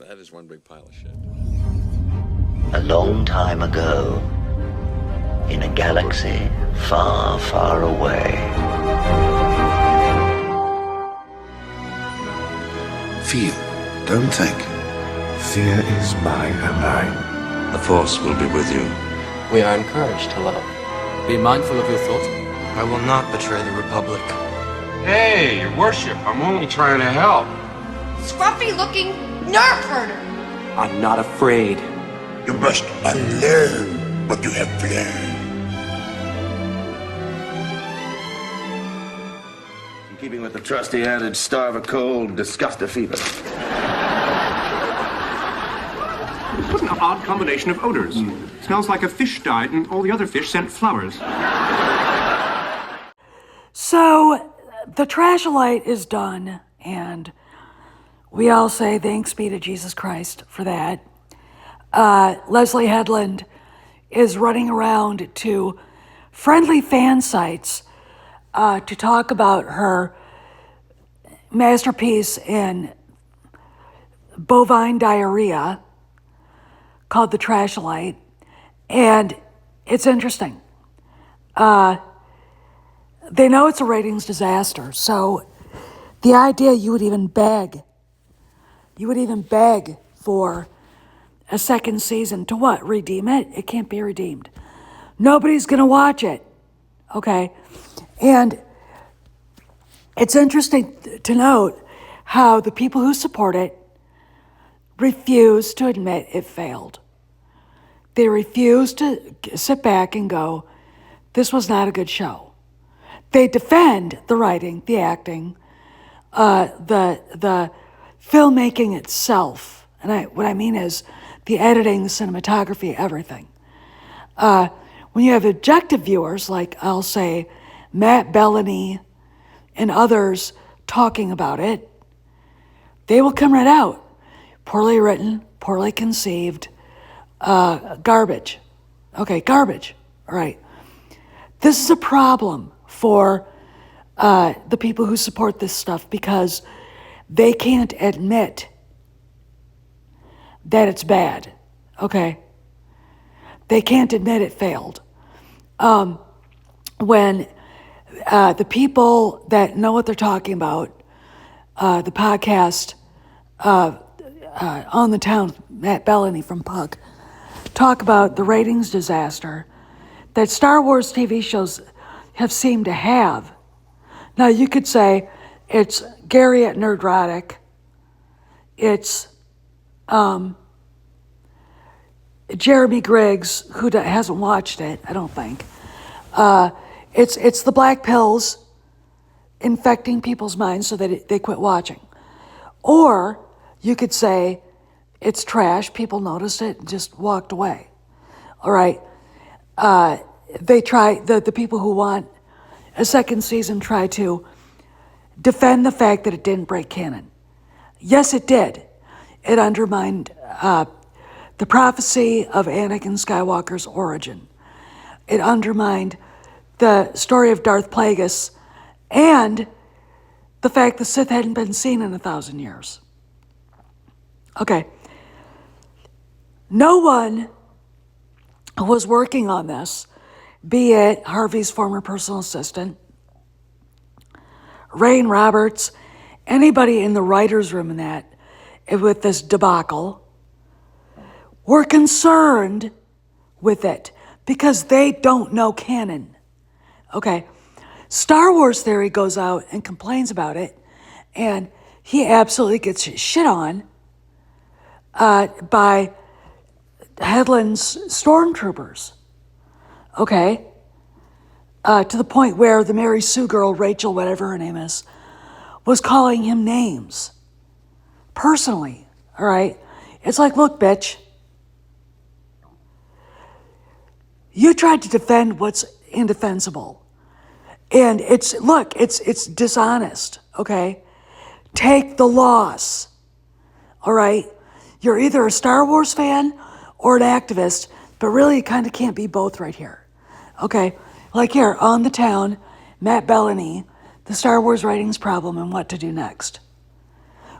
That is one big pile of shit. A long time ago, in a galaxy far, far away. Feel, don't think. Fear is my ally. The Force will be with you. We are encouraged to love. Be mindful of your thoughts. I will not betray the Republic. Hey, your worship, I'm only trying to help. Scruffy-looking nerf herder. I'm not afraid. You must unlearn what you have learned. In keeping with the trusty adage, starve a cold, disgust a fever. What an odd combination of odors. Smells like a fish died and all the other fish sent flowers. So, the Trashlight is done, and we all say thanks be to Jesus Christ for that. Leslye Headland is running around to friendly fan sites to talk about her masterpiece in bovine diarrhea called The Trashlight, and it's interesting. They know it's a ratings disaster, so the idea you would even beg for a second season to what? Redeem it? It can't be redeemed. Nobody's going to watch it, okay? And it's interesting to note how the people who support it refuse to admit it failed. They refuse to sit back and go, this was not a good show. They defend the writing, the acting, the filmmaking itself. And what I mean is the editing, the cinematography, everything. When you have objective viewers, like I'll say Matt Bellany and others talking about it, they will come right out. Poorly written, poorly conceived, garbage. Okay, garbage. All right. This is a problem for the people who support this stuff because they can't admit that it's bad. Okay? They can't admit it failed. When the people that know what they're talking about, the podcast On the Town, Matt Bellany from Puck, talk about the ratings disaster that Star Wars TV shows have seemed to have. Now, you could say it's Gary at Nerdrotic, it's Jeremy Griggs, who hasn't watched it, I don't think. It's the black pills infecting people's minds so that they quit watching. Or you could say it's trash, people noticed it and just walked away. All right. They try, the people who want a second season try to defend the fact that it didn't break canon. Yes, it did. It undermined the prophecy of Anakin Skywalker's origin. It undermined the story of Darth Plagueis and the fact the Sith hadn't been seen in 1,000 years. Okay. No one who was working on this, be it Harvey's former personal assistant, Rain Roberts, anybody in the writer's room with this debacle, were concerned with it because they don't know canon. Okay, Star Wars Theory goes out and complains about it, and he absolutely gets shit on by Headland's stormtroopers. Okay, to the point where the Mary Sue girl, Rachel, whatever her name is, was calling him names. Personally, all right? It's like, look, bitch. You tried to defend what's indefensible. And it's dishonest, okay? Take the loss, all right? You're either a Star Wars fan or an activist, but really you kind of can't be both right here, okay? Like here, On the Town, Matt Bellany, the Star Wars ratings problem and what to do next.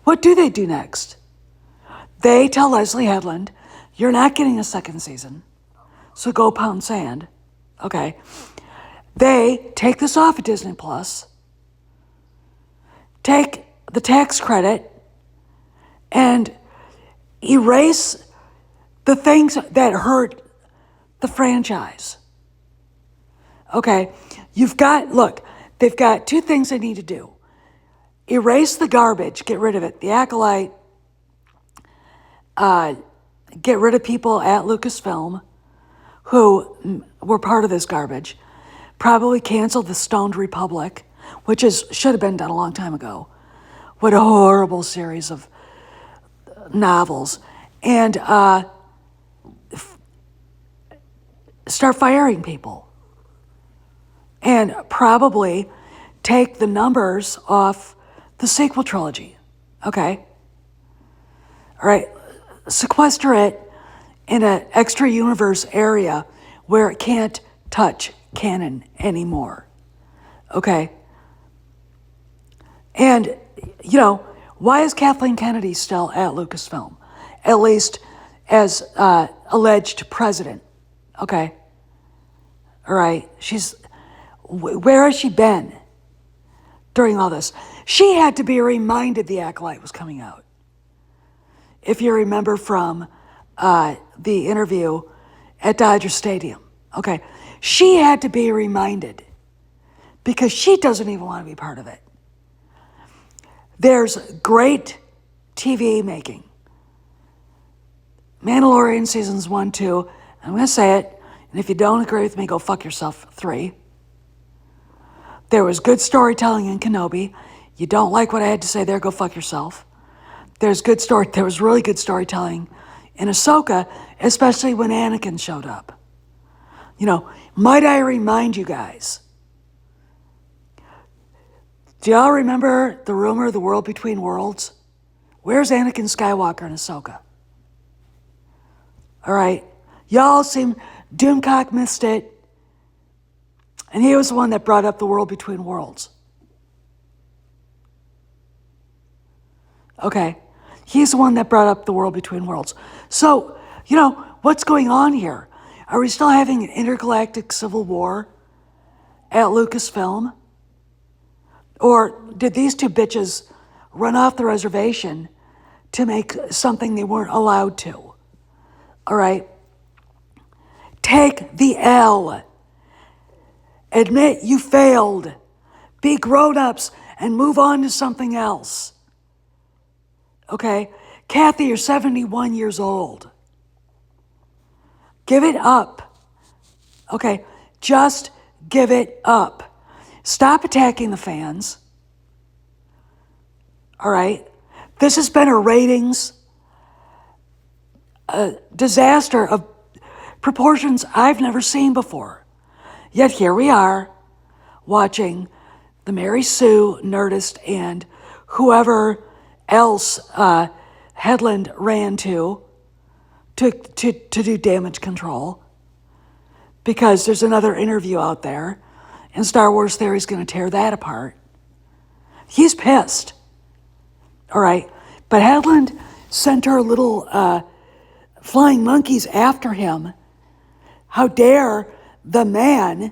What do they do next? They tell Leslye Headland, you're not getting a second season, so go pound sand. Okay. They take this off of Disney Plus, take the tax credit, and erase the things that hurt the franchise. Okay, they've got two things they need to do. Erase the garbage, get rid of it. The Acolyte, get rid of people at Lucasfilm who were part of this garbage. Probably canceled the Stoned Republic, which should have been done a long time ago. What a horrible series of novels. And start firing people. And probably take the numbers off the sequel trilogy. Okay? All right. Sequester it in an extra universe area where it can't touch canon anymore. Okay? And, why is Kathleen Kennedy still at Lucasfilm? At least as alleged president. Okay? All right? Where has she been during all this? She had to be reminded the Acolyte was coming out. If you remember from the interview at Dodger Stadium. Okay? She had to be reminded because she doesn't even want to be part of it. There's great TV making. Mandalorian seasons 1, 2, I'm going to say it, and if you don't agree with me, go fuck yourself, 3. There was good storytelling in Kenobi. You don't like what I had to say there, go fuck yourself. There was really good storytelling in Ahsoka, especially when Anakin showed up. Might I remind you guys, do y'all remember the rumor of the world between worlds? Where's Anakin Skywalker in Ahsoka? All right. Y'all seem, Doomcock missed it. And he was the one that brought up the world between worlds. Okay. He's the one that brought up the world between worlds. So, what's going on here? Are we still having an intergalactic civil war at Lucasfilm? Or did these two bitches run off the reservation to make something they weren't allowed to? All right? Take the L. Admit you failed. Be grown-ups and move on to something else. Okay? Kathy, you're 71 years old. Give it up. Okay? Just give it up. Stop attacking the fans. All right? This has been a ratings disaster of proportions I've never seen before. Yet here we are watching the Mary Sue, Nerdist, and whoever else Headland ran to do damage control, because there's another interview out there and Star Wars Theory's going to tear that apart. He's pissed. All right. But Headland sent her little flying monkeys after him. How dare the man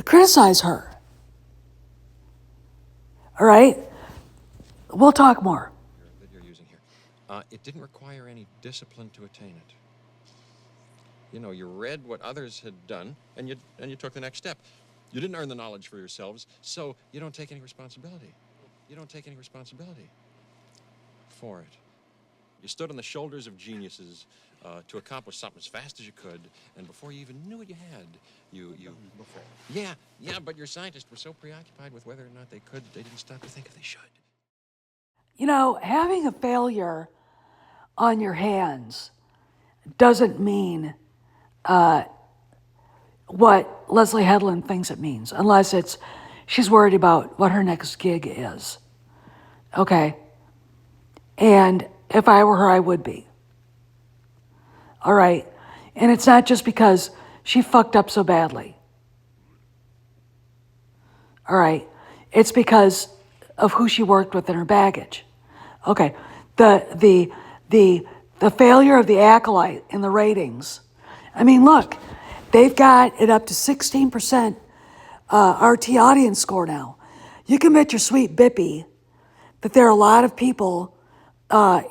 criticize her. All right? We'll talk more. That you're using here. It didn't require any discipline to attain it. You read what others had done, and you took the next step. You didn't earn the knowledge for yourselves, so you don't take any responsibility. You don't take any responsibility for it. You stood on the shoulders of geniuses to accomplish something as fast as you could, and before you even knew what you had, Before. Yeah, but your scientists were so preoccupied with whether or not they could, they didn't stop to think if they should. Having a failure on your hands doesn't mean what Leslye Headland thinks it means, unless she's worried about what her next gig is. Okay? And if I were her, I would be. All right? And it's not just because she fucked up so badly. All right? it's because of who she worked with and her baggage. Okay, the failure of the Acolyte in the ratings. I mean, look, they've got it up to 16% RT audience score now. You can bet your sweet bippy that there are a lot of people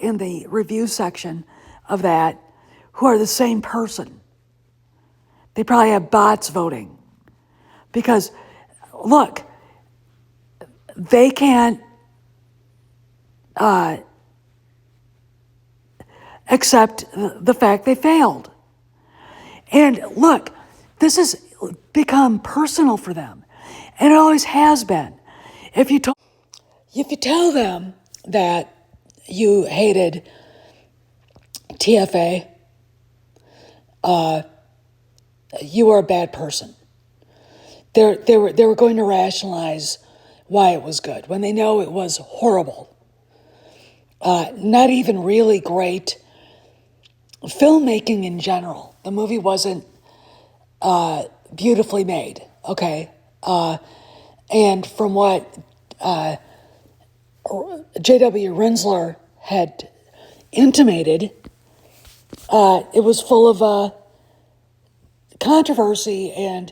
in the review section of that who are the same person. They probably have bots voting. Because, look, they can't accept the fact they failed. And look, this has become personal for them. And it always has been. If you tell them that you hated TFA, you are a bad person. They were going to rationalize why it was good when they know it was horrible. Not even really great filmmaking in general. The movie wasn't beautifully made, okay? And from what J.W. Rinsler had intimated, it was full of controversy and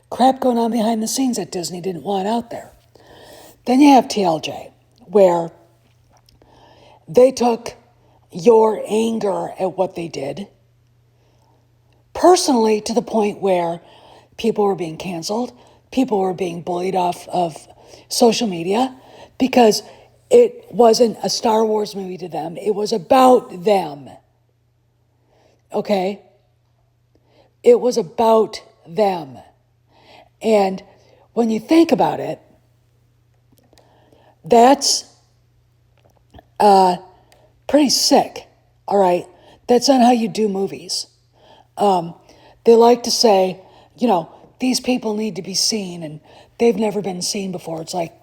crap going on behind the scenes that Disney didn't want out there. Then you have TLJ, where they took your anger at what they did personally to the point where people were being canceled, people were being bullied off of social media because it wasn't a Star Wars movie to them. It was about them. Okay? It was about them. And when you think about it, that's pretty sick, all right? That's not how you do movies. They like to say, these people need to be seen and they've never been seen before. It's like,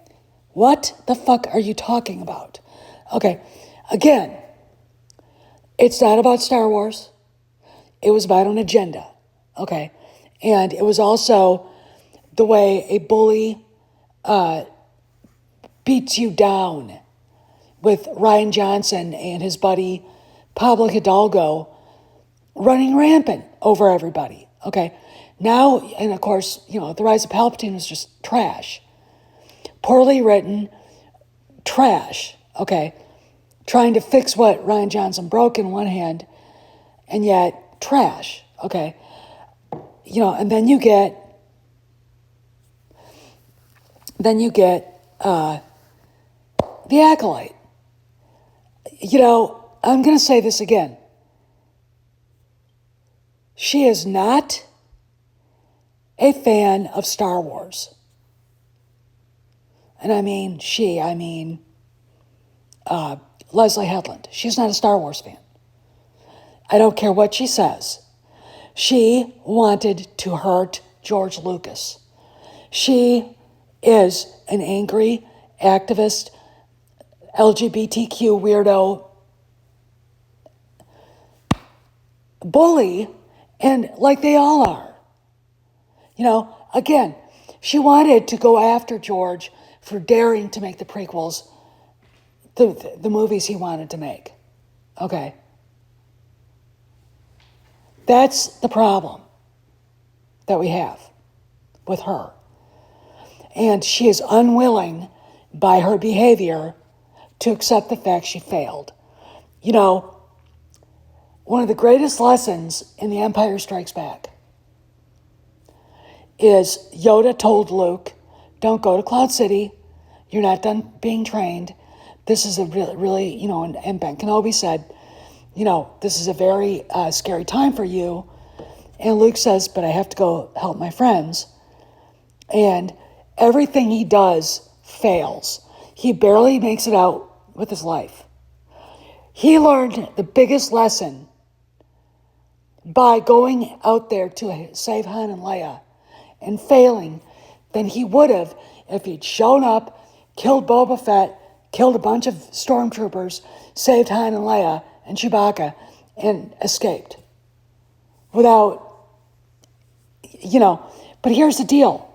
what the fuck are you talking about? Okay, again, it's not about Star Wars. It was about an agenda, okay? And it was also the way a bully beats you down with Ryan Johnson and his buddy Pablo Hidalgo running rampant over everybody, okay? Now, and of course, The Rise of Palpatine was just trash. Poorly written, trash, okay? Trying to fix what Ryan Johnson broke in one hand, and yet trash, okay? And then you get The Acolyte. I'm going to say this again. She is not a fan of Star Wars. And I mean Leslye Headland. She's not a Star Wars fan. I don't care what she says. She wanted to hurt George Lucas. She is an angry activist, LGBTQ weirdo bully, and like they all are. Again, she wanted to go after George for daring to make the prequels, the movies he wanted to make. Okay. That's the problem that we have with her. And she is unwilling by her behavior to accept the fact she failed. One of the greatest lessons in The Empire Strikes Back is Yoda told Luke, don't go to Cloud City. You're not done being trained. This is a really, and Ben Kenobi said, this is a very scary time for you. And Luke says, but I have to go help my friends. And everything he does fails. He barely makes it out with his life. He learned the biggest lesson by going out there to save Han and Leia and failing than he would have if he'd shown up, killed Boba Fett, killed a bunch of stormtroopers, saved Han and Leia and Chewbacca, and escaped. Without, but here's the deal.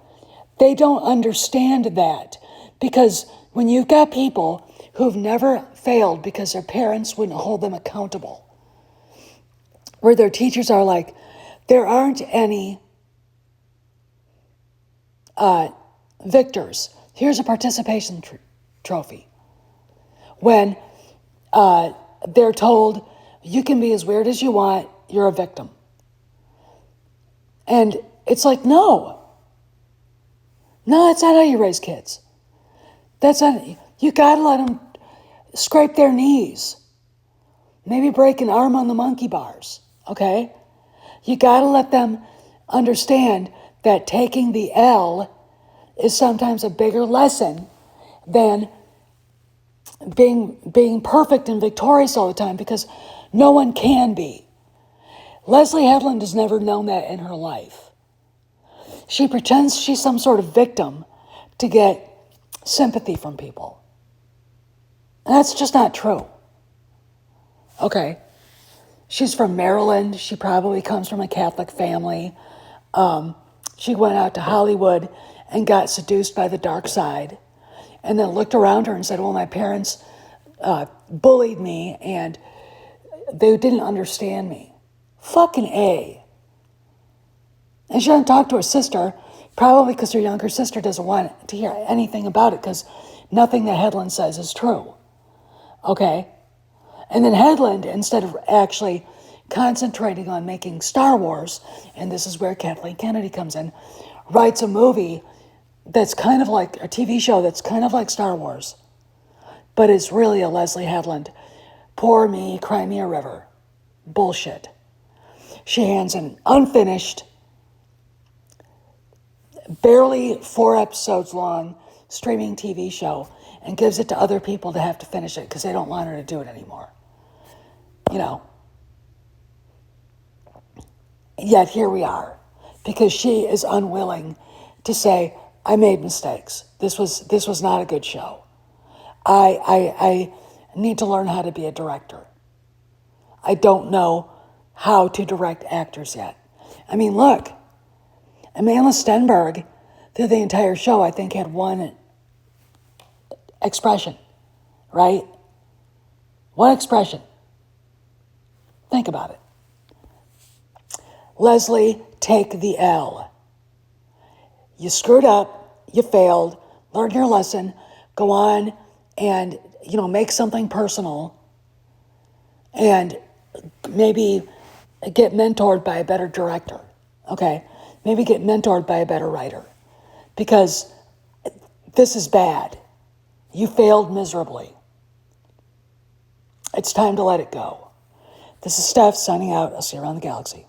They don't understand that Because when you've got people who've never failed because their parents wouldn't hold them accountable, where their teachers are like, there aren't any victors. Here's a participation trophy. When they're told, you can be as weird as you want, you're a victim. And it's like, no, that's not how you raise kids. That's not, you gotta let them scrape their knees. Maybe break an arm on the monkey bars, okay? You gotta let them understand that taking the L is sometimes a bigger lesson than being perfect and victorious all the time, because no one can be. Leslye Headland has never known that in her life. She pretends she's some sort of victim to get sympathy from people. And that's just not true. Okay. She's from Maryland. She probably comes from a Catholic family. She went out to Hollywood and got seduced by the dark side, and then looked around her and said, well, my parents bullied me and they didn't understand me. Fucking A. And she doesn't talk to her sister, probably because her younger sister doesn't want to hear anything about it, because nothing that Headland says is true. Okay? And then Headland, instead of actually concentrating on making Star Wars, and this is where Kathleen Kennedy comes in, writes a movie that's kind of like a TV show that's kind of like Star Wars, but it's really a Leslye Headland, poor me, cry me a river bullshit. She hands an unfinished, barely 4 episodes long streaming TV show and gives it to other people to have to finish it because they don't want her to do it anymore. You know. Yet here we are, because she is unwilling to say, I made mistakes. This was not a good show. I need to learn how to be a director. I don't know how to direct actors yet. I mean, look, Amanda Stenberg, through the entire show, I think had one expression, right? One expression. Think about it. Leslye, take the L. You screwed up, you failed, learn your lesson, go on and, make something personal, and maybe get mentored by a better director, okay? Maybe get mentored by a better writer, because this is bad. You failed miserably. It's time to let it go. This is Steph signing out. I'll see you around the galaxy.